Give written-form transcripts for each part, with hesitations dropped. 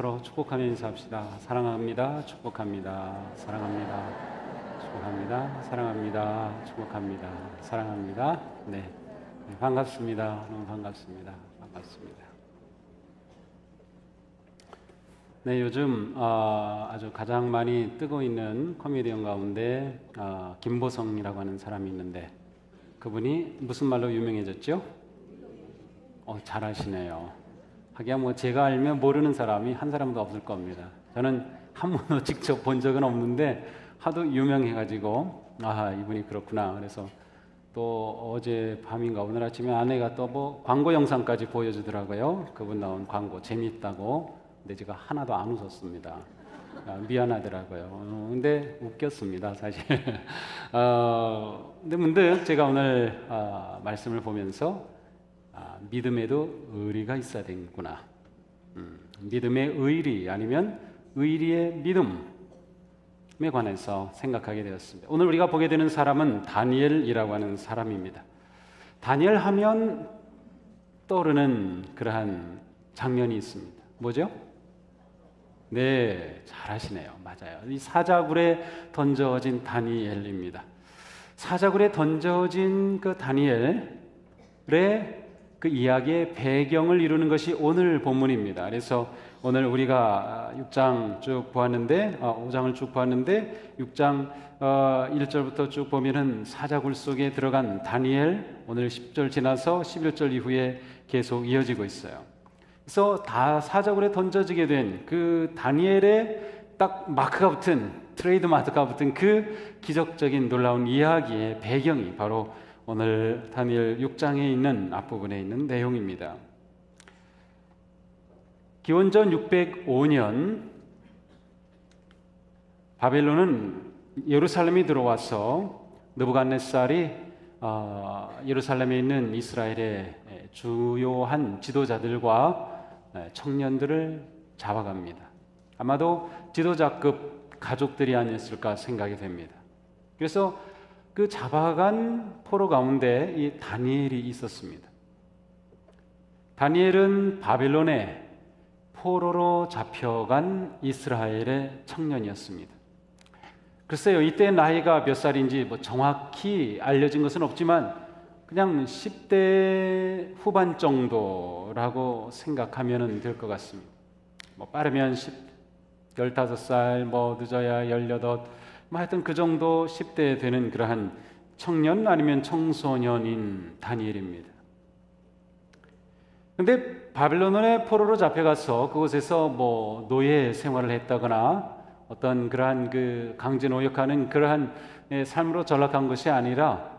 서로 축복하며 인사합시다. 사랑합니다. 축복합니다. 사랑합니다. 축복합니다. 사랑합니다. 축복합니다. 사랑합니다. 네, 반갑습니다. 너무 반갑습니다. 반갑습니다. 네, 요즘 아주 가장 많이 뜨고 있는 코미디언 가운데 김보성이라고 하는 사람이 있는데 그분이 무슨 말로 유명해졌죠? 잘하시네요. 하기야 뭐 제가 알면 모르는 사람이 한 사람도 없을 겁니다. 저는 한 번도 직접 본 적은 없는데 하도 유명해가지고 이분이 그렇구나. 그래서 또 어제 밤인가 오늘 아침에 아내가 또 뭐 광고 영상까지 보여주더라고요. 그분 나온 광고 재밌다고. 근데 제가 하나도 안 웃었습니다. 미안하더라고요. 근데 웃겼습니다, 사실. 근데 문득 제가 오늘 말씀을 보면서 믿음에도 의리가 있어야 되겠구나. 믿음의 의리 아니면 의리의 믿음에 관해서 생각하게 되었습니다. 오늘 우리가 보게 되는 사람은 다니엘이라고 하는 사람입니다. 다니엘 하면 떠오르는 그러한 장면이 있습니다. 뭐죠? 네, 잘하시네요. 맞아요. 이 사자굴에 던져진 다니엘입니다. 사자굴에 던져진 그 다니엘의 그 이야기의 배경을 이루는 것이 오늘 본문입니다. 그래서 오늘 우리가 6장 쭉 보았는데 5장을 쭉 보았는데 6장 1절부터 쭉 보면은 사자굴 속에 들어간 다니엘, 오늘 10절 지나서 11절 이후에 계속 이어지고 있어요. 그래서 다 사자굴에 던져지게 된 그 다니엘의 딱 마크가 붙은, 트레이드 마크가 붙은 그 기적적인 놀라운 이야기의 배경이 바로 오늘 다니엘 6장에 있는 앞부분에 있는 내용입니다. 기원전 605년 바벨론은 예루살렘이 들어와서 느부갓네살이 예루살렘에 있는 이스라엘의 주요한 지도자들과 청년들을 잡아갑니다. 아마도 지도자급 가족들이 아니었을까 생각이 됩니다. 그래서 그 잡아간 포로 가운데 이 다니엘이 있었습니다. 다니엘은 바벨론에 포로로 잡혀간 이스라엘의 청년이었습니다. 글쎄요, 이때 나이가 몇 살인지 정확히 알려진 것은 없지만 그냥 10대 후반 정도라고 생각하면 될 것 같습니다. 빠르면 15살, 늦어야 18, 하여튼 그 정도 10대 되는 그러한 청년 아니면 청소년인 다니엘입니다. 근데 바벨론의 포로로 잡혀가서 그곳에서 노예 생활을 했다거나 어떤 그러한 그 강제 노역하는 그러한 삶으로 전락한 것이 아니라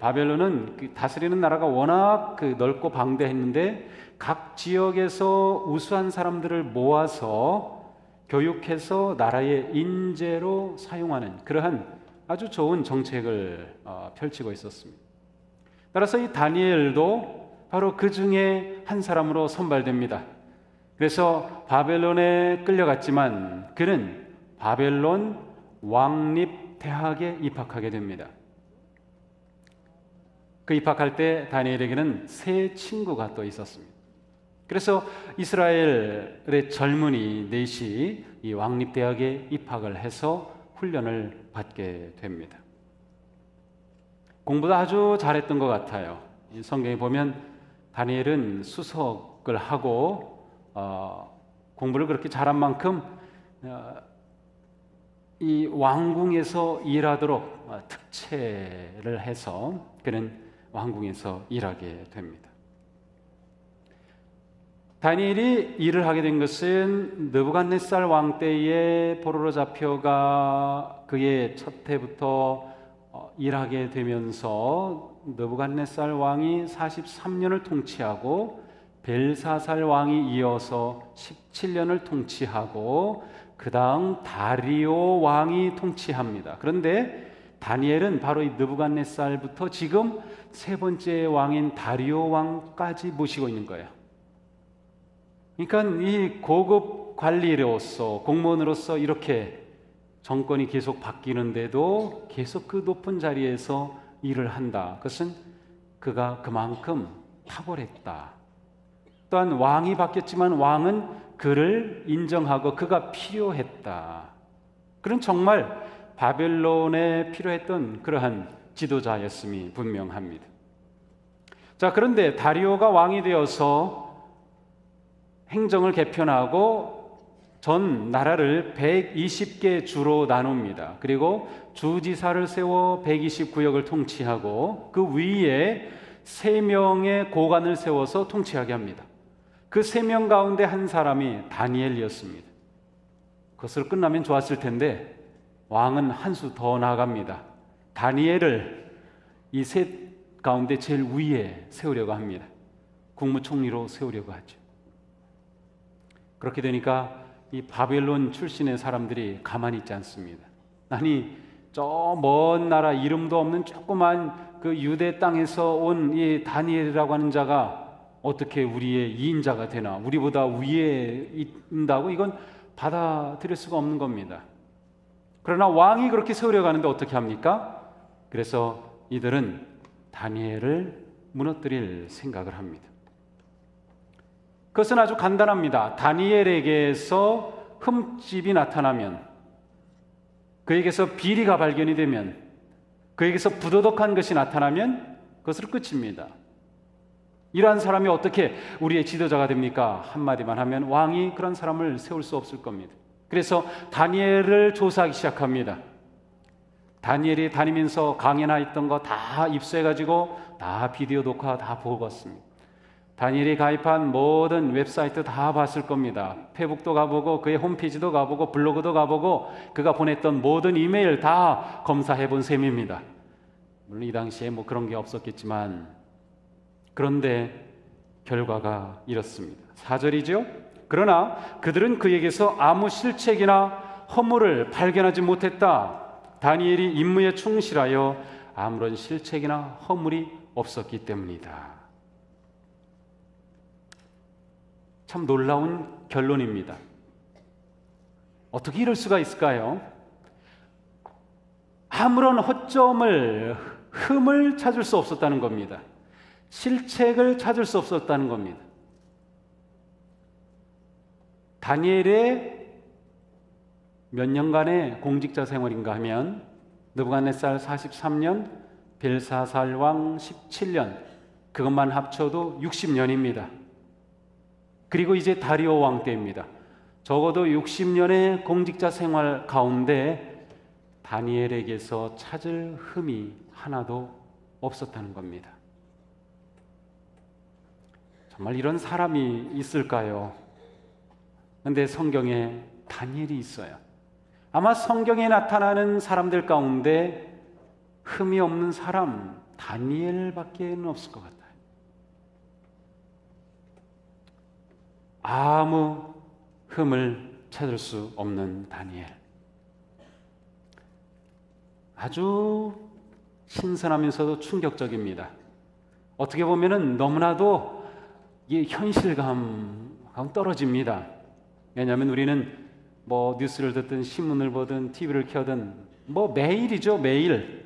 바벨론은 다스리는 나라가 워낙 넓고 방대했는데 각 지역에서 우수한 사람들을 모아서 교육해서 나라의 인재로 사용하는 그러한 아주 좋은 정책을 펼치고 있었습니다. 따라서 이 다니엘도 바로 그 중에 한 사람으로 선발됩니다. 그래서 바벨론에 끌려갔지만 그는 바벨론 왕립대학에 입학하게 됩니다. 그 입학할 때 다니엘에게는 세 친구가 또 있었습니다. 그래서 이스라엘의 젊은이 넷이 이 왕립대학에 입학을 해서 훈련을 받게 됩니다. 공부도 아주 잘했던 것 같아요. 성경에 보면 다니엘은 수석을 하고 공부를 그렇게 잘한 만큼 이 왕궁에서 일하도록 특채를 해서 그는 왕궁에서 일하게 됩니다. 다니엘이 일을 하게 된 것은 느부갓네살 왕 때에 포로로 잡혀가 그의 첫 해부터 일하게 되면서 느부갓네살 왕이 43년을 통치하고 벨사살 왕이 이어서 17년을 통치하고 그 다음 다리오 왕이 통치합니다. 그런데 다니엘은 바로 이 느부갓네살부터 지금 세 번째 왕인 다리오 왕까지 모시고 있는 거예요. 그러니까 이 고급 관리로서 공무원으로서 이렇게 정권이 계속 바뀌는데도 계속 그 높은 자리에서 일을 한다. 그것은 그가 그만큼 탁월했다. 또한 왕이 바뀌었지만 왕은 그를 인정하고 그가 필요했다. 그런 정말 바벨론에 필요했던 그러한 지도자였음이 분명합니다. 자, 그런데 다리오가 왕이 되어서 행정을 개편하고 전 나라를 120개 주로 나눕니다. 그리고 주지사를 세워 129역을 통치하고 그 위에 3명의 고관을 세워서 통치하게 합니다. 그 3명 가운데 한 사람이 다니엘이었습니다. 그것으로 끝나면 좋았을 텐데 왕은 한 수 더 나아갑니다. 다니엘을 이 셋 가운데 제일 위에 세우려고 합니다. 국무총리로 세우려고 하죠. 그렇게 되니까 이 바벨론 출신의 사람들이 가만히 있지 않습니다. 아니, 저 먼 나라 이름도 없는 조그만 그 유대 땅에서 온 이 다니엘이라고 하는 자가 어떻게 우리의 2인자가 되나, 우리보다 위에 있다고 이건 받아들일 수가 없는 겁니다. 그러나 왕이 그렇게 세우려고 하는데 어떻게 합니까? 그래서 이들은 다니엘을 무너뜨릴 생각을 합니다. 그것은 아주 간단합니다. 다니엘에게서 흠집이 나타나면, 그에게서 비리가 발견이 되면, 그에게서 부도덕한 것이 나타나면 그것으로 끝입니다. 이러한 사람이 어떻게 우리의 지도자가 됩니까? 한마디만 하면 왕이 그런 사람을 세울 수 없을 겁니다. 그래서 다니엘을 조사하기 시작합니다. 다니엘이 다니면서 강연나 있던 거 다 입수해가지고 다 비디오 녹화 다 보고 왔습니다. 다니엘이 가입한 모든 웹사이트 다 봤을 겁니다. 페북도 가보고 그의 홈페이지도 가보고 블로그도 가보고 그가 보냈던 모든 이메일 다 검사해 본 셈입니다. 물론 이 당시에 뭐 그런 게 없었겠지만, 그런데 결과가 이렇습니다. 4절이죠. 그러나 그들은 그에게서 아무 실책이나 허물을 발견하지 못했다. 다니엘이 임무에 충실하여 아무런 실책이나 허물이 없었기 때문이다. 참 놀라운 결론입니다. 어떻게 이럴 수가 있을까요? 아무런 허점을, 흠을 찾을 수 없었다는 겁니다. 실책을 찾을 수 없었다는 겁니다. 다니엘의 몇 년간의 공직자 생활인가 하면 느부갓네살 43년, 벨사살 왕 17년, 그것만 합쳐도 60년입니다. 그리고 이제 다리오 왕 때입니다. 적어도 60년의 공직자 생활 가운데 다니엘에게서 찾을 흠이 하나도 없었다는 겁니다. 정말 이런 사람이 있을까요? 그런데 성경에 다니엘이 있어요. 아마 성경에 나타나는 사람들 가운데 흠이 없는 사람 다니엘밖에 없을 것 같아요. 아무 흠을 찾을 수 없는 다니엘. 아주 신선하면서도 충격적입니다. 어떻게 보면은 너무나도 이 현실감 떨어집니다. 왜냐하면 우리는 뭐 뉴스를 듣든 신문을 보든 TV를 켜든 뭐 매일이죠, 매일.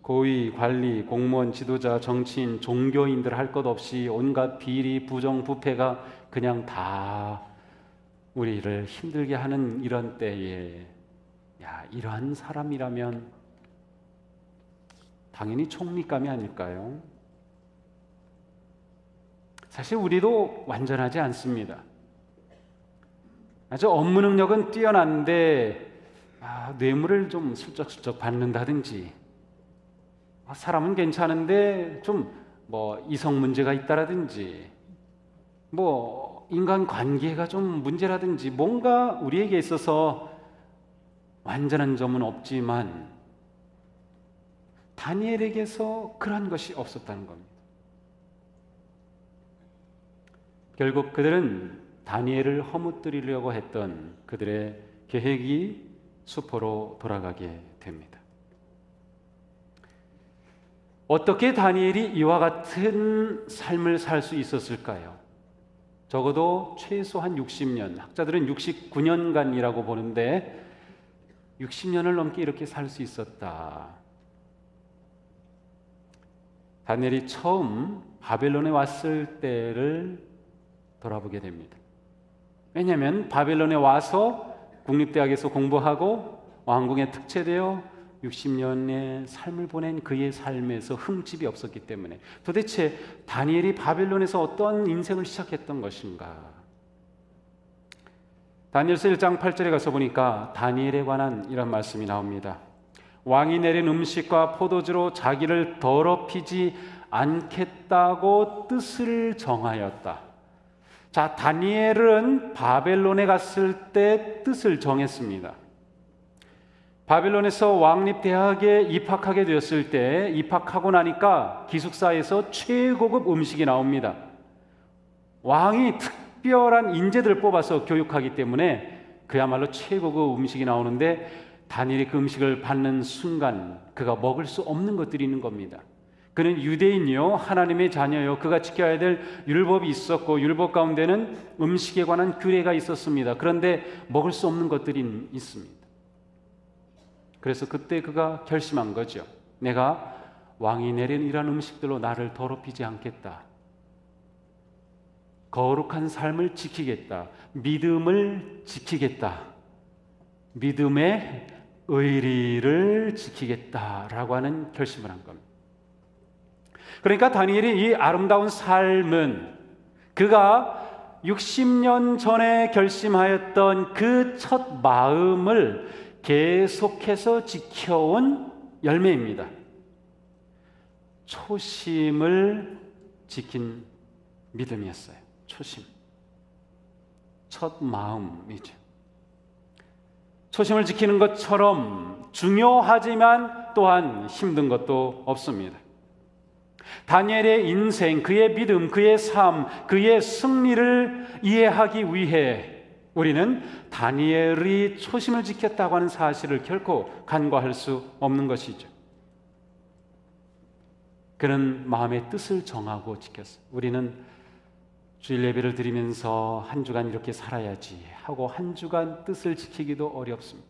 고위, 관리, 공무원, 지도자, 정치인, 종교인들 할 것 없이 온갖 비리, 부정, 부패가 그냥 다 우리를 힘들게 하는 이런 때에, 야, 이러한 사람이라면 당연히 총리감이 아닐까요? 사실 우리도 완전하지 않습니다. 아주 업무 능력은 뛰어난데 뇌물을 좀 슬쩍슬쩍 받는다든지, 사람은 괜찮은데 좀 뭐 이성 문제가 있다라든지, 뭐 인간 관계가 좀 문제라든지, 뭔가 우리에게 있어서 완전한 점은 없지만 다니엘에게서 그런 것이 없었다는 겁니다. 결국 그들은 다니엘을 허무뜨리려고 했던 그들의 계획이 수포로 돌아가게 됩니다. 어떻게 다니엘이 이와 같은 삶을 살 수 있었을까요? 적어도 최소한 60년, 학자들은 69년간이라고 보는데 60년을 넘게 이렇게 살 수 있었다. 다니엘이 처음 바벨론에 왔을 때를 돌아보게 됩니다. 왜냐하면 바벨론에 와서 국립대학에서 공부하고 왕궁에 특채되어 60년의 삶을 보낸 그의 삶에서 흠집이 없었기 때문에 도대체 다니엘이 바벨론에서 어떤 인생을 시작했던 것인가? 다니엘서 1장 8절에 가서 보니까 다니엘에 관한 이런 말씀이 나옵니다. 왕이 내린 음식과 포도주로 자기를 더럽히지 않겠다고 뜻을 정하였다. 자, 다니엘은 바벨론에 갔을 때 뜻을 정했습니다. 바벨론에서 왕립대학에 입학하게 되었을 때 입학하고 나니까 기숙사에서 최고급 음식이 나옵니다. 왕이 특별한 인재들을 뽑아서 교육하기 때문에 그야말로 최고급 음식이 나오는데 다니엘이 그 음식을 받는 순간 그가 먹을 수 없는 것들이 있는 겁니다. 그는 유대인이요 하나님의 자녀요 그가 지켜야 될 율법이 있었고 율법 가운데는 음식에 관한 규례가 있었습니다. 그런데 먹을 수 없는 것들이 있습니다. 그래서 그때 그가 결심한 거죠. 내가 왕이 내린 이런 음식들로 나를 더럽히지 않겠다. 거룩한 삶을 지키겠다. 믿음을 지키겠다. 믿음의 의리를 지키겠다라고 하는 결심을 한 겁니다. 그러니까 다니엘이 이 아름다운 삶은 그가 60년 전에 결심하였던 그 첫 마음을 계속해서 지켜온 열매입니다. 초심을 지킨 믿음이었어요. 초심. 첫 마음이죠. 초심을 지키는 것처럼 중요하지만 또한 힘든 것도 없습니다. 다니엘의 인생, 그의 믿음, 그의 삶, 그의 승리를 이해하기 위해 우리는 다니엘이 초심을 지켰다고 하는 사실을 결코 간과할 수 없는 것이죠. 그는 마음의 뜻을 정하고 지켰어요. 우리는 주일 예배를 드리면서 한 주간 이렇게 살아야지 하고 한 주간 뜻을 지키기도 어렵습니다.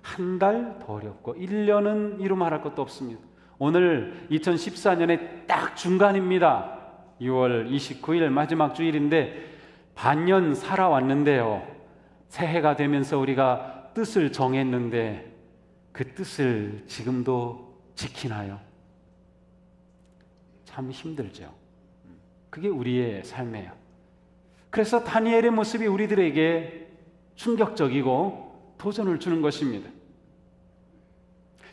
한 달 더 어렵고 1년은 이루 말할 것도 없습니다. 오늘 2014년의 딱 중간입니다. 6월 29일 마지막 주일인데 반년 살아왔는데요. 새해가 되면서 우리가 뜻을 정했는데 그 뜻을 지금도 지키나요? 참 힘들죠. 그게 우리의 삶이에요. 그래서 다니엘의 모습이 우리들에게 충격적이고 도전을 주는 것입니다.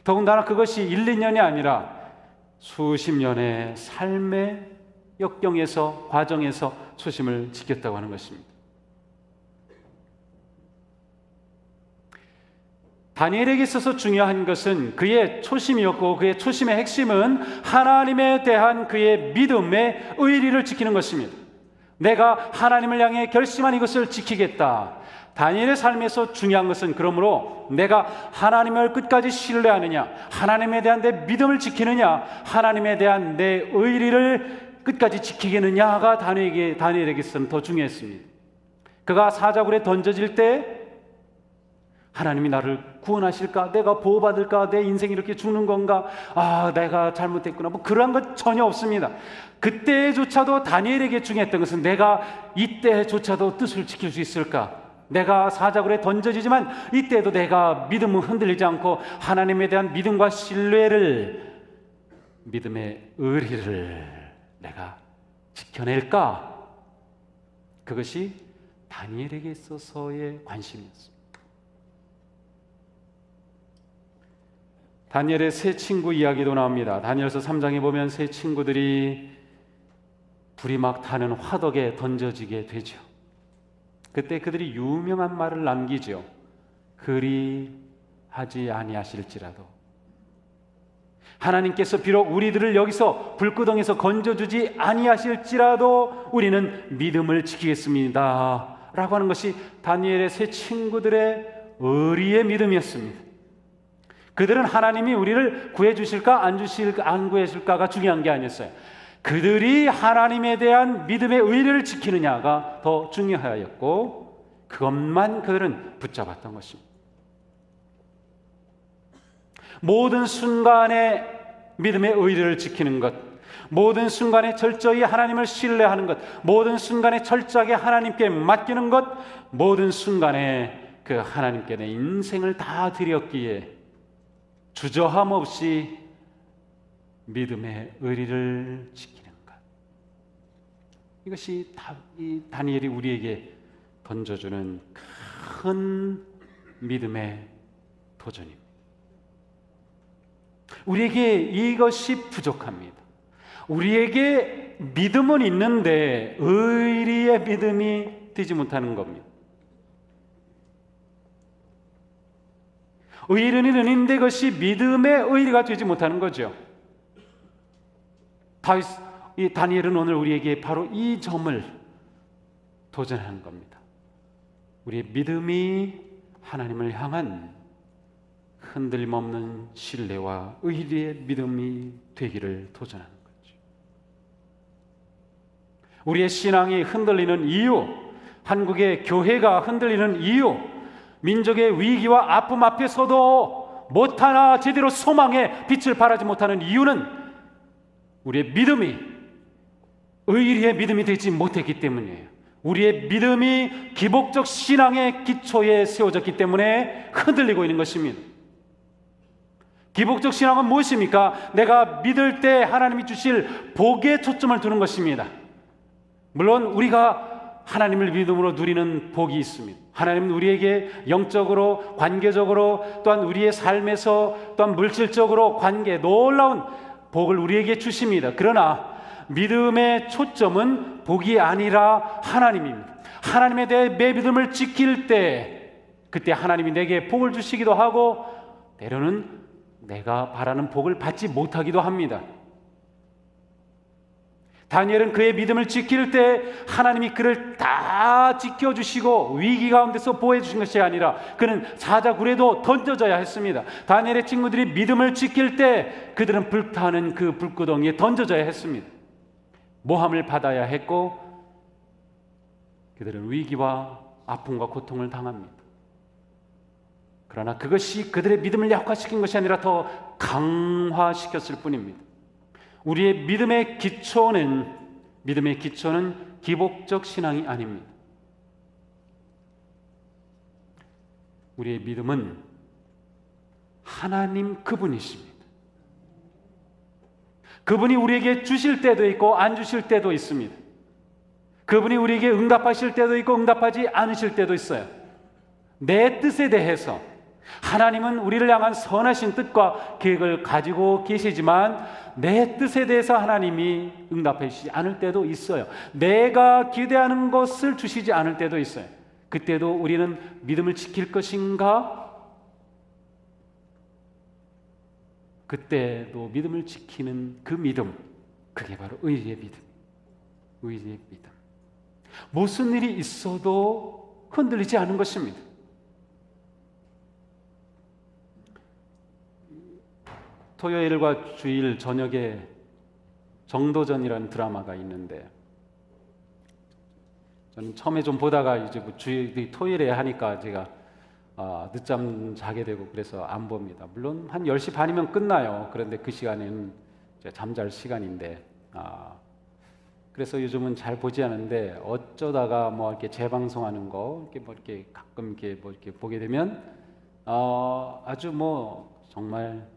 더군다나 그것이 1, 2년이 아니라 수십 년의 삶의 역경에서 과정에서 초심을 지켰다고 하는 것입니다. 다니엘에게 있어서 중요한 것은 그의 초심이었고 그의 초심의 핵심은 하나님에 대한 그의 믿음의 의리를 지키는 것입니다. 내가 하나님을 향해 결심한 이것을 지키겠다. 다니엘의 삶에서 중요한 것은 그러므로 내가 하나님을 끝까지 신뢰하느냐, 하나님에 대한 내 믿음을 지키느냐, 하나님에 대한 내 의리를 끝까지 지키겠느냐가 다니엘에게서는 더 중요했습니다. 그가 사자굴에 던져질 때 하나님이 나를 구원하실까? 내가 보호받을까? 내 인생이 이렇게 죽는 건가? 내가 잘못했구나. 그러한 것 전혀 없습니다. 그때조차도 다니엘에게 중요했던 것은 내가 이때조차도 뜻을 지킬 수 있을까? 내가 사자굴에 던져지지만 이때도 내가 믿음은 흔들리지 않고 하나님에 대한 믿음과 신뢰를, 믿음의 의리를 내가 지켜낼까? 그것이 다니엘에게 있어서의 관심이었습니다. 다니엘의 세 친구 이야기도 나옵니다. 다니엘서 3장에 보면 세 친구들이 불이 막 타는 화덕에 던져지게 되죠. 그때 그들이 유명한 말을 남기죠. 그리하지 아니하실지라도 하나님께서 비록 우리들을 여기서 불구덩이에서 건져주지 아니하실지라도 우리는 믿음을 지키겠습니다 라고 하는 것이 다니엘의 세 친구들의 의리의 믿음이었습니다. 그들은 하나님이 우리를 구해주실까 안 구해줄까가 중요한 게 아니었어요. 그들이 하나님에 대한 믿음의 의리를 지키느냐가 더 중요하였고 그것만 그들은 붙잡았던 것입니다. 모든 순간에 믿음의 의리를 지키는 것, 모든 순간에 철저히 하나님을 신뢰하는 것, 모든 순간에 철저하게 하나님께 맡기는 것, 모든 순간에 그 하나님께 내 인생을 다 드렸기에 주저함 없이 믿음의 의리를 지키는 것. 이것이 이 다니엘이 우리에게 던져주는 큰 믿음의 도전입니다. 우리에게 이것이 부족합니다. 우리에게 믿음은 있는데 의리의 믿음이 되지 못하는 겁니다. 의리는 있는데 그것이 믿음의 의리가 되지 못하는 거죠. 이 다니엘은 오늘 우리에게 바로 이 점을 도전하는 겁니다. 우리의 믿음이 하나님을 향한 흔들림 없는 신뢰와 의리의 믿음이 되기를 도전하는 거죠. 우리의 신앙이 흔들리는 이유, 한국의 교회가 흔들리는 이유, 민족의 위기와 아픔 앞에서도 못하나 제대로 소망의 빛을 발하지 못하는 이유는 우리의 믿음이 의리의 믿음이 되지 못했기 때문이에요. 우리의 믿음이 기복적 신앙의 기초에 세워졌기 때문에 흔들리고 있는 것입니다. 기복적 신앙은 무엇입니까? 내가 믿을 때 하나님이 주실 복에 초점을 두는 것입니다. 물론 우리가 하나님을 믿음으로 누리는 복이 있습니다. 하나님은 우리에게 영적으로, 관계적으로, 또한 우리의 삶에서, 또한 물질적으로 놀라운 복을 우리에게 주십니다. 그러나 믿음의 초점은 복이 아니라 하나님입니다. 하나님에 대해 내 믿음을 지킬 때 그때 하나님이 내게 복을 주시기도 하고 때로는 내가 바라는 복을 받지 못하기도 합니다. 다니엘은 그의 믿음을 지킬 때 하나님이 그를 다 지켜주시고 위기 가운데서 보호해주신 것이 아니라 그는 사자굴에도 던져져야 했습니다. 다니엘의 친구들이 믿음을 지킬 때 그들은 불타는 그 불구덩이에 던져져야 했습니다. 모함을 받아야 했고 그들은 위기와 아픔과 고통을 당합니다. 그러나 그것이 그들의 믿음을 약화시킨 것이 아니라 더 강화시켰을 뿐입니다. 우리의 믿음의 기초는 기복적 신앙이 아닙니다. 우리의 믿음은 하나님 그분이십니다. 그분이 우리에게 주실 때도 있고 안 주실 때도 있습니다. 그분이 우리에게 응답하실 때도 있고 응답하지 않으실 때도 있어요. 내 뜻에 대해서 하나님은 우리를 향한 선하신 뜻과 계획을 가지고 계시지만 내 뜻에 대해서 하나님이 응답해 주시지 않을 때도 있어요. 내가 기대하는 것을 주시지 않을 때도 있어요. 그때도 우리는 믿음을 지킬 것인가? 그때도 믿음을 지키는 그 믿음, 그게 바로 의리의 믿음. 의리의 믿음. 무슨 일이 있어도 흔들리지 않은 것입니다. 토요일과 주일 저녁에 정도전이라는 드라마가 있는데 저는 처음에 좀 보다가 이제 토요일에 하니까 제가 늦잠 자게 되고 그래서 안 봅니다. 물론 한 10시 반이면 끝나요. 그런데 그 시간에는 이제 잠잘 시간인데 그래서 요즘은 잘 보지 않는데 어쩌다가 뭐 이렇게 재방송하는 거 이렇게 가끔 이렇게 보게 되면 아주 뭐 정말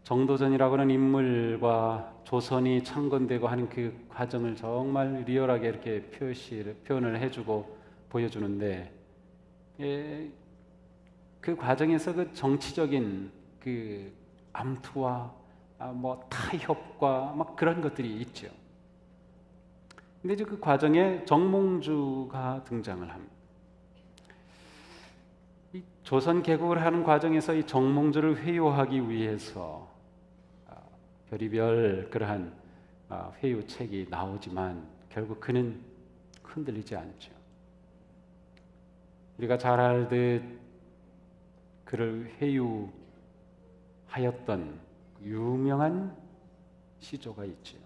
정도전이라고 하는 인물과 조선이 창건되고 하는 그 과정을 정말 리얼하게 이렇게 표현을 해주고 보여주는데 그 과정에서 그 정치적인 그 암투와 뭐 타협과 막 그런 것들이 있죠. 근데 이제 그 과정에 정몽주가 등장을 합니다. 이 조선 개국을 하는 과정에서 이 정몽주를 회유하기 위해서 별의별 그러한 회유책이 나오지만 결국 그는 흔들리지 않죠. 우리가 잘 알듯 그를 회유하였던 유명한 시조가 있죠.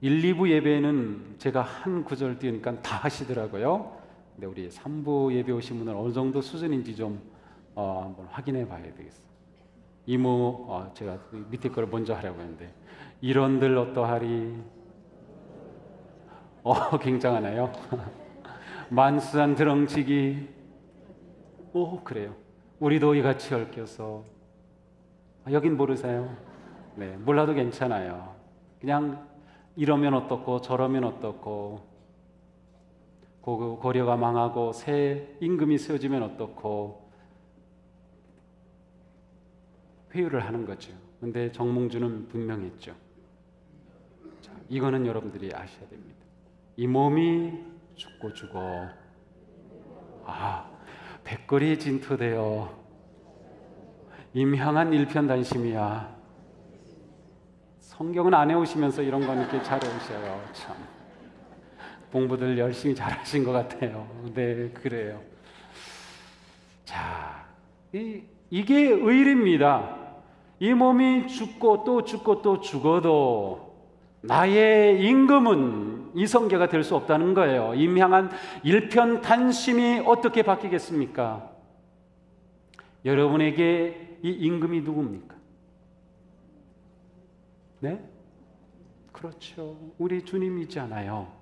1, 2부 예배는 제가 한 구절 띄우니까 다 하시더라고요. 근데 우리 3부 예배 오신 분은 어느 정도 수준인지 좀 한번 확인해 봐야 되겠어요. 이모, 제가 밑에 걸 먼저 하려고 했는데, 이런들 어떠하리? 굉장하나요? 만수한 드렁치기. 그래요. 우리도 이같이 얽혀서. 여긴 모르세요? 네, 몰라도 괜찮아요. 그냥 이러면 어떻고 저러면 어떻고, 고려가 망하고 새 임금이 세워지면 어떻고 회유를 하는 거죠. 근데 정몽주는 분명했죠. 자, 이거는 여러분들이 아셔야 됩니다. 이 몸이 죽고 죽어 백거리 진토되어 임향한 일편단심이야. 성경은 안 해오시면서 이런 건 이렇게 잘 해오셔요. 참 공부들 열심히 잘하신 것 같아요. 네, 그래요. 자, 이게 의리입니다. 이 몸이 죽고 또 죽고 또 죽어도 나의 임금은 이성계가 될 수 없다는 거예요. 임향한 일편단심이 어떻게 바뀌겠습니까? 여러분에게 이 임금이 누굽니까? 네? 그렇죠. 우리 주님이잖아요.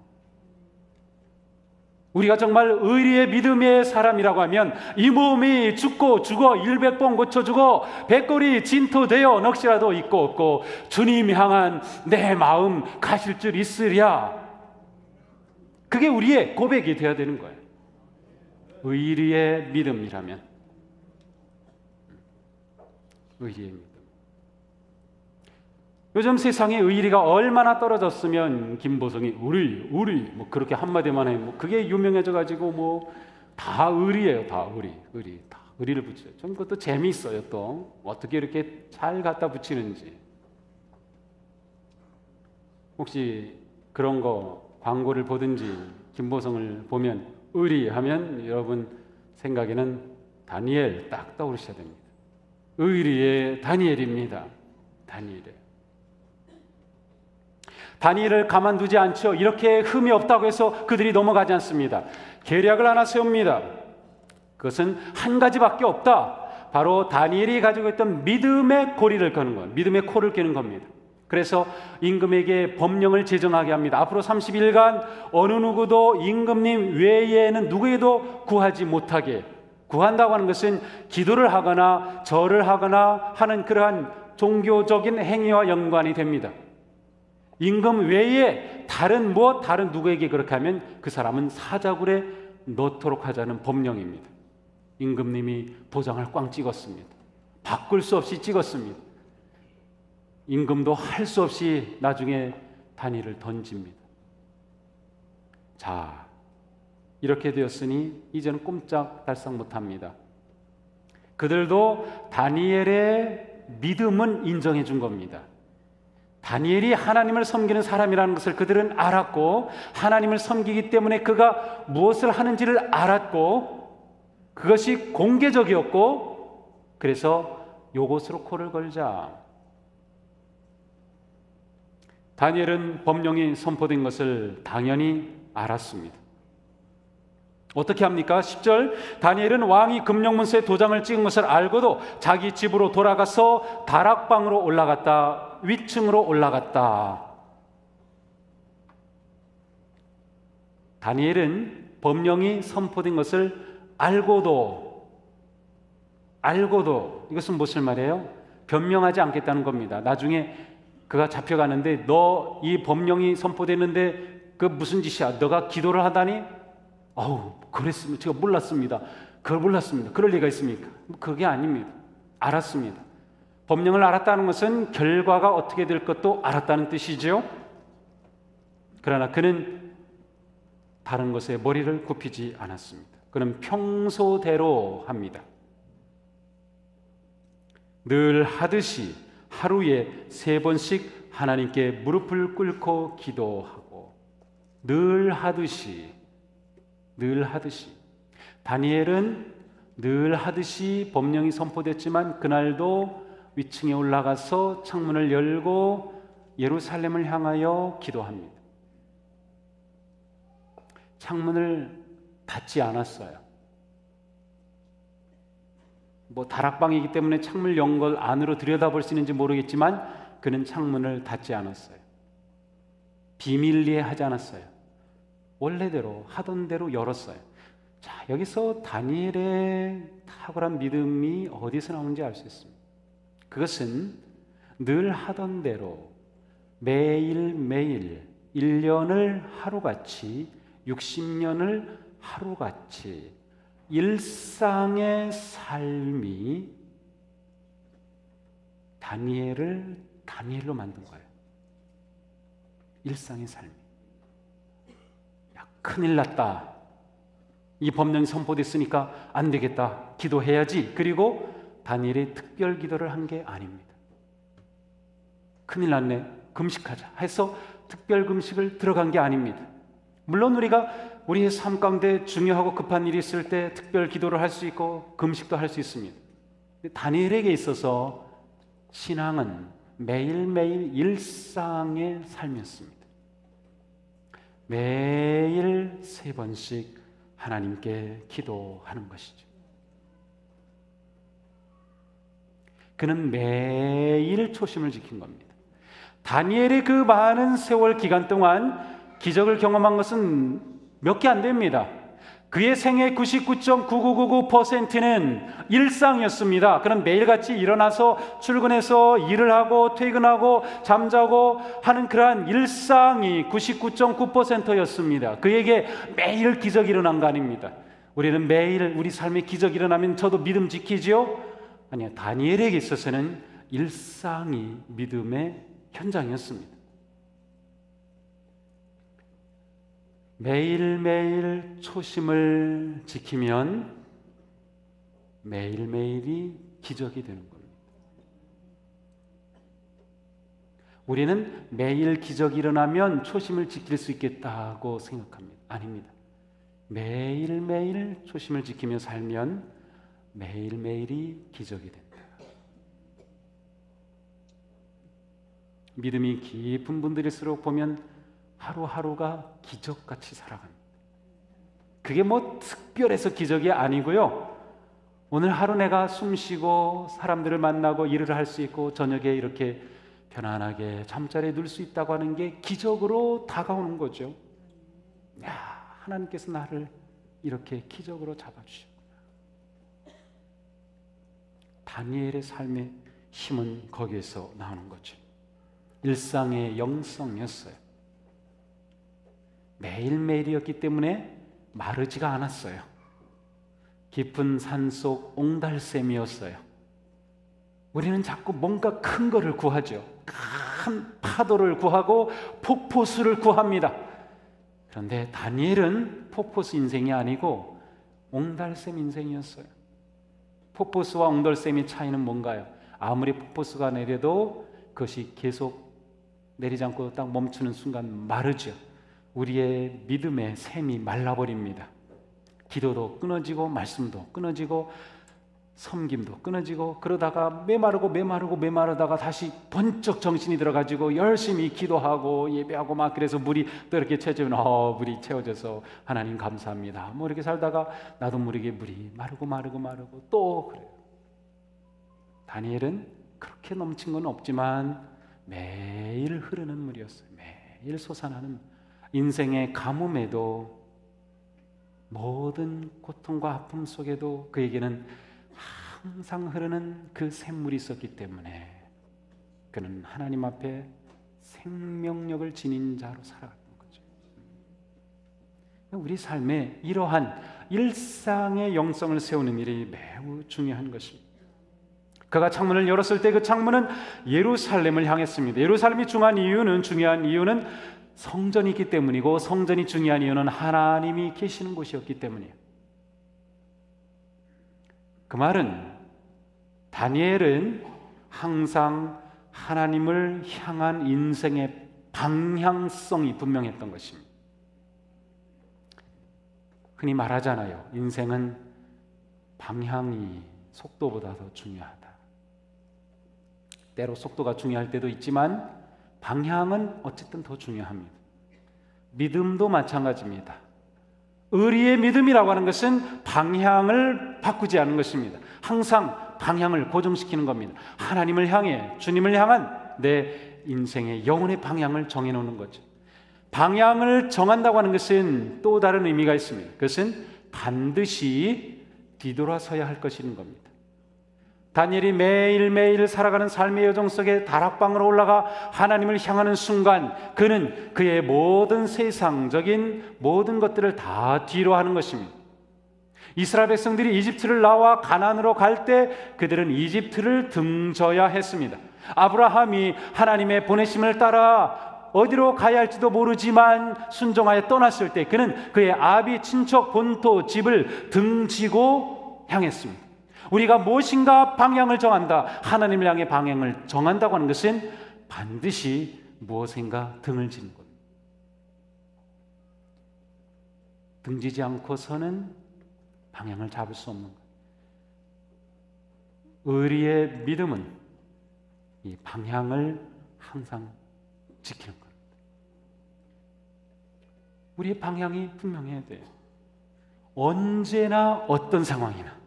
우리가 정말 의리의 믿음의 사람이라고 하면 이 몸이 죽고 죽어 100번 고쳐 죽어 백골이 진토되어 넋이라도 있고 없고 주님 향한 내 마음 가실 줄 있으랴. 그게 우리의 고백이 되어야 되는 거예요. 의리의 믿음이라면. 의리의 믿음. 요즘 세상의 의리가 얼마나 떨어졌으면 김보성이 의리 뭐 그렇게 한마디만 해 뭐 그게 유명해져 가지고 뭐 다 의리예요. 다 의리 다 의리를 붙여요. 좀 그것도 재미있어요. 또 어떻게 이렇게 잘 갖다 붙이는지. 혹시 그런 거 광고를 보든지 김보성을 보면 의리하면 여러분 생각에는 다니엘 딱 떠오르셔야 됩니다. 의리의 다니엘입니다. 다니엘을 가만두지 않죠. 이렇게 흠이 없다고 해서 그들이 넘어가지 않습니다. 계략을 하나 세웁니다. 그것은 한 가지밖에 없다. 바로 다니엘이 가지고 있던 믿음의 고리를 거는 것, 믿음의 코를 꿰는 겁니다. 그래서 임금에게 법령을 제정하게 합니다. 앞으로 30일간 어느 누구도 임금님 외에는 누구에도 구하지 못하게. 구한다고 하는 것은 기도를 하거나 절을 하거나 하는 그러한 종교적인 행위와 연관이 됩니다. 임금 외에 다른 누구에게 그렇게 하면 그 사람은 사자굴에 넣도록 하자는 법령입니다. 임금님이 도장을 꽝 찍었습니다. 바꿀 수 없이 찍었습니다. 임금도 할 수 없이 나중에 다니엘을 던집니다. 자, 이렇게 되었으니 이제는 꼼짝달싹 못합니다. 그들도 다니엘의 믿음은 인정해 준 겁니다. 다니엘이 하나님을 섬기는 사람이라는 것을 그들은 알았고 하나님을 섬기기 때문에 그가 무엇을 하는지를 알았고 그것이 공개적이었고 그래서 요것으로 코를 걸자. 다니엘은 법령이 선포된 것을 당연히 알았습니다. 어떻게 합니까? 10절 다니엘은 왕이 금령문서에 도장을 찍은 것을 알고도 자기 집으로 돌아가서 다락방으로 올라갔다. 위층으로 올라갔다. 다니엘은 법령이 선포된 것을 알고도 이것은 무슨 말이에요? 변명하지 않겠다는 겁니다. 나중에 그가 잡혀가는데 너 이 법령이 선포됐는데 그 무슨 짓이야? 너가 기도를 하다니? 그랬습니다. 제가 몰랐습니다. 그걸 몰랐습니다. 그럴 리가 있습니까? 그게 아닙니다. 알았습니다. 법령을 알았다는 것은 결과가 어떻게 될 것도 알았다는 뜻이죠. 그러나 그는 다른 것에 머리를 굽히지 않았습니다. 그는 평소대로 합니다. 늘 하듯이 하루에 3번씩 하나님께 무릎을 꿇고 기도하고 늘 하듯이 다니엘은 늘 하듯이 법령이 선포됐지만 그날도 위층에 올라가서 창문을 열고 예루살렘을 향하여 기도합니다. 창문을 닫지 않았어요. 뭐 다락방이기 때문에 창문을 연 걸 안으로 들여다볼 수 있는지 모르겠지만 그는 창문을 닫지 않았어요. 비밀리에 하지 않았어요. 원래대로 하던 대로 열었어요. 자, 여기서 다니엘의 탁월한 믿음이 어디서 나오는지 알 수 있습니다. 그것은 늘 하던 대로 매일매일 1년을 하루같이 60년을 하루같이 일상의 삶이 다니엘을 다니엘로 만든 거예요. 일상의 삶이. 야, 큰일 났다. 이 법령이 선포됐으니까 안 되겠다. 기도해야지. 그리고 다니엘이 특별 기도를 한 게 아닙니다. 큰일 났네. 금식하자 해서 특별 금식을 들어간 게 아닙니다. 물론 우리가 우리의 삶 가운데 중요하고 급한 일이 있을 때 특별 기도를 할 수 있고 금식도 할 수 있습니다. 다니엘에게 있어서 신앙은 매일매일 일상의 삶이었습니다. 매일 3번씩 하나님께 기도하는 것이죠. 그는 매일 초심을 지킨 겁니다. 다니엘의 그 많은 세월 기간 동안 기적을 경험한 것은 몇 개 안 됩니다. 그의 생애 99.9999%는 일상이었습니다. 그는 매일같이 일어나서 출근해서 일을 하고 퇴근하고 잠자고 하는 그러한 일상이 99.9%였습니다. 그에게 매일 기적이 일어난 거 아닙니다. 우리는 매일 우리 삶에 기적이 일어나면 저도 믿음 지키지요? 아니요. 다니엘에게 있어서는 일상이 믿음의 현장이었습니다. 매일매일 초심을 지키면 매일매일이 기적이 되는 겁니다. 우리는 매일 기적이 일어나면 초심을 지킬 수 있겠다고 생각합니다. 아닙니다. 매일매일 초심을 지키며 살면 매일매일이 기적이 된다. 믿음이 깊은 분들일수록 보면 하루하루가 기적같이 살아갑니다. 그게 뭐 특별해서 기적이 아니고요. 오늘 하루 내가 숨쉬고 사람들을 만나고 일을 할 수 있고 저녁에 이렇게 편안하게 잠자리에 누울 수 있다고 하는 게 기적으로 다가오는 거죠. 야, 하나님께서 나를 이렇게 기적으로 잡아주셨구나. 다니엘의 삶의 힘은 거기에서 나오는 거죠. 일상의 영성이었어요. 매일매일이었기 때문에 마르지가 않았어요. 깊은 산속 옹달샘이었어요. 우리는 자꾸 뭔가 큰 거를 구하죠. 큰 파도를 구하고 폭포수를 구합니다. 그런데 다니엘은 폭포수 인생이 아니고 옹달샘 인생이었어요. 폭포수와 옹달샘의 차이는 뭔가요? 아무리 폭포수가 내려도 그것이 계속 내리지 않고 딱 멈추는 순간 마르죠. 우리의 믿음의 샘이 말라버립니다. 기도도 끊어지고 말씀도 끊어지고 섬김도 끊어지고 그러다가 메마르다가 다시 번쩍 정신이 들어가지고 열심히 기도하고 예배하고 막 그래서 물이 또 이렇게 채워지면 물이 채워져서 하나님 감사합니다. 뭐 이렇게 살다가 나도 모르게 물이 마르고 또 그래요. 다니엘은 그렇게 넘친 건 없지만 매일 흐르는 물이었어요. 매일 솟아나는 인생의 가뭄에도 모든 고통과 아픔 속에도 그에게는 항상 흐르는 그 샘물이 있었기 때문에 그는 하나님 앞에 생명력을 지닌 자로 살아가는 거죠. 우리 삶에 이러한 일상의 영성을 세우는 일이 매우 중요한 것입니다. 그가 창문을 열었을 때 그 창문은 예루살렘을 향했습니다. 예루살렘이 중요한 이유는 성전이 있기 때문이고 성전이 중요한 이유는 하나님이 계시는 곳이었기 때문이에요. 그 말은 다니엘은 항상 하나님을 향한 인생의 방향성이 분명했던 것입니다. 흔히 말하잖아요. 인생은 방향이 속도보다 더 중요하다. 때로 속도가 중요할 때도 있지만 방향은 어쨌든 더 중요합니다. 믿음도 마찬가지입니다. 의리의 믿음이라고 하는 것은 방향을 바꾸지 않는 것입니다. 항상 방향을 고정시키는 겁니다. 하나님을 향해, 주님을 향한 내 인생의 영혼의 방향을 정해놓는 거죠. 방향을 정한다고 하는 것은 또 다른 의미가 있습니다. 그것은 반드시 뒤돌아서야 할 것인 겁니다. 다니엘이 매일매일 살아가는 삶의 여정 속에 다락방으로 올라가 하나님을 향하는 순간 그는 그의 모든 세상적인 모든 것들을 다 뒤로 하는 것입니다. 이스라엘 백성들이 이집트를 나와 가나안으로 갈 때 그들은 이집트를 등져야 했습니다. 아브라함이 하나님의 보내심을 따라 어디로 가야 할지도 모르지만 순종하여 떠났을 때 그는 그의 아비 친척 본토 집을 등지고 향했습니다. 우리가 무엇인가 방향을 정한다, 하나님을 향해 방향을 정한다고 하는 것은 반드시 무엇인가 등을 지는 겁니다. 등지지 않고서는 방향을 잡을 수 없는 거예요. 의리의 믿음은 이 방향을 항상 지키는 겁니다. 우리의 방향이 분명해야 돼요. 언제나 어떤 상황이나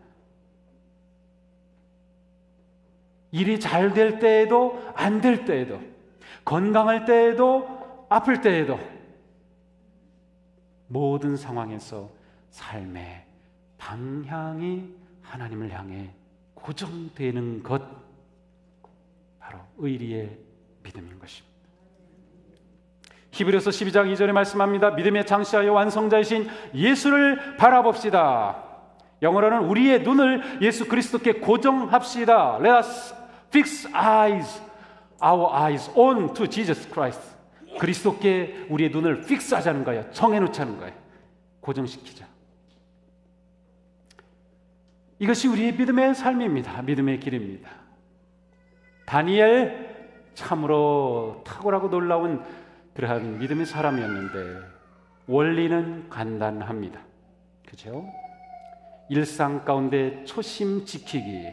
일이 잘 될 때에도 안 될 때에도 건강할 때에도 아플 때에도 모든 상황에서 삶의 방향이 하나님을 향해 고정되는 것, 바로 의리의 믿음인 것입니다. 히브리서 12장 2절에 말씀합니다. 믿음의 창시자여 완성자이신 예수를 바라봅시다. 영어로는 우리의 눈을 예수 그리스도께 고정합시다. Let us fix our eyes on to Jesus Christ. 그리스도께 우리의 눈을 픽스하자는 거예요. 정해놓자는 거예요. 고정시키자. 이것이 우리의 믿음의 삶입니다. 믿음의 길입니다. 다니엘 참으로 탁월하고 놀라운 그러한 믿음의 사람이었는데 원리는 간단합니다. 그렇죠? 일상 가운데 초심 지키기.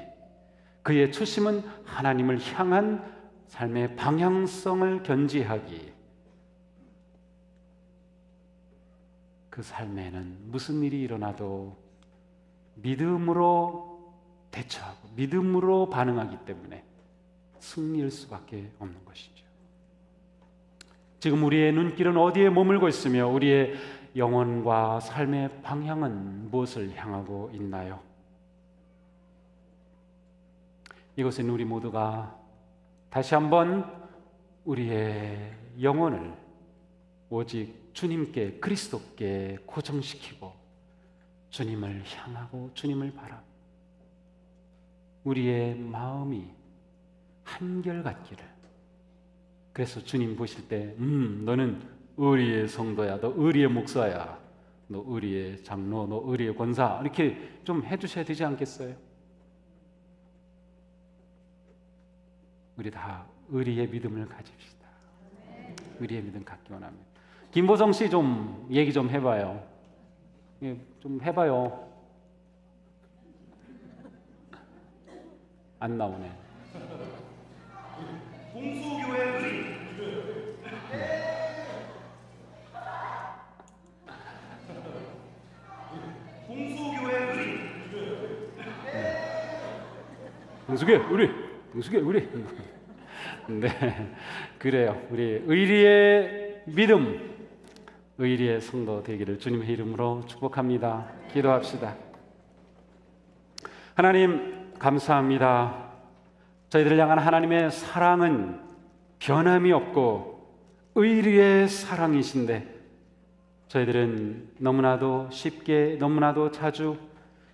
그의 초심은 하나님을 향한 삶의 방향성을 견지하기. 그 삶에는 무슨 일이 일어나도 믿음으로 대처하고 믿음으로 반응하기 때문에 승리일 수밖에 없는 것이죠. 지금 우리의 눈길은 어디에 머물고 있으며 우리의 영혼과 삶의 방향은 무엇을 향하고 있나요? 이것은 우리 모두가 다시 한번 우리의 영혼을 오직 주님께, 그리스도께 고정시키고 주님을 향하고 주님을 바라 우리의 마음이 한결같기를. 그래서 주님 보실 때 너는 의리의 성도야, 너 의리의 목사야, 너 의리의 장로, 너 의리의 권사, 이렇게 좀 해주셔야 되지 않겠어요? 우리 다 의리의 믿음을 가집시다. 의리의 믿음 갖기 원합니다. 김보성 씨 좀 얘기 좀 해봐요. 좀 해봐요. 안 나오네. 공수교회 의리. 공수교회 의리. 공수교회 의리. 네, 그래요. 우리 의리의 믿음, 의리의 성도 되기를 주님의 이름으로 축복합니다. 기도합시다. 하나님 감사합니다. 저희들을 향한 하나님의 사랑은 변함이 없고 의리의 사랑이신데 저희들은 너무나도 쉽게, 너무나도 자주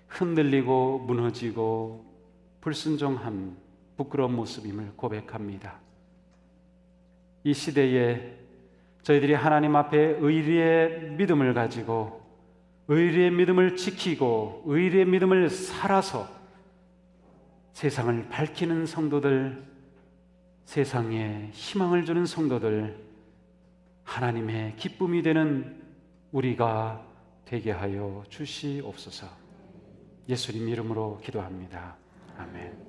흔들리고 무너지고 불순종한 부끄러운 모습임을 고백합니다. 이 시대에 저희들이 하나님 앞에 의리의 믿음을 가지고 의리의 믿음을 지키고 의리의 믿음을 살아서 세상을 밝히는 성도들, 세상에 희망을 주는 성도들, 하나님의 기쁨이 되는 우리가 되게 하여 주시옵소서. 예수님 이름으로 기도합니다. 아멘.